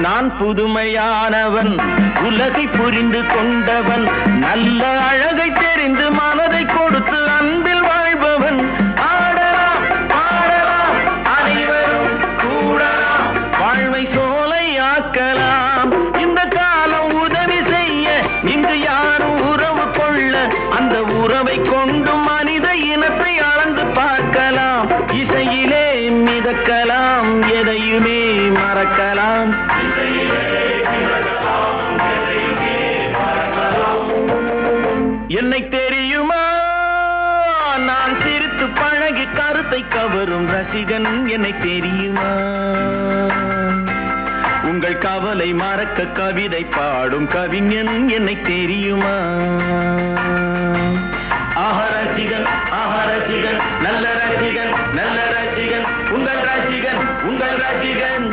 நான் புதுமையானவன், உலகை புரிந்து கொண்டவன், நல்ல அழகை தெரிந்து மனதை கொடுத்து அன்பில் வாழ்பவன். ஆடலாம் பாடலாம் அனைவரும் கூடலாம், வாழ்வை சோலையாக்கலாம். இந்த காலம் உதவி செய்ய, இங்கு யாரும் உறவு கொள்ள, அந்த உறவை கொண்டு மனித இனத்தை அளந்து பார்க்கலாம். இசையிலே மிதக்கலாம், எதையுமே மறக்கலாம். என்னை தெரியுமா, நான் சிரித்து பழகி கருத்தை கவரும் ரசிகன். என்னை தெரியுமா, உங்கள் கவலை மறக்க கவிதை பாடும் கவிஞன். என்னை தெரியுமா, ஆஹா ரசிகன், ஆஹா ரசிகன், நல்ல ரசிகன், நல்ல ரசிகன், உங்கள் ரசிகன், உங்கள் ரசிகன்.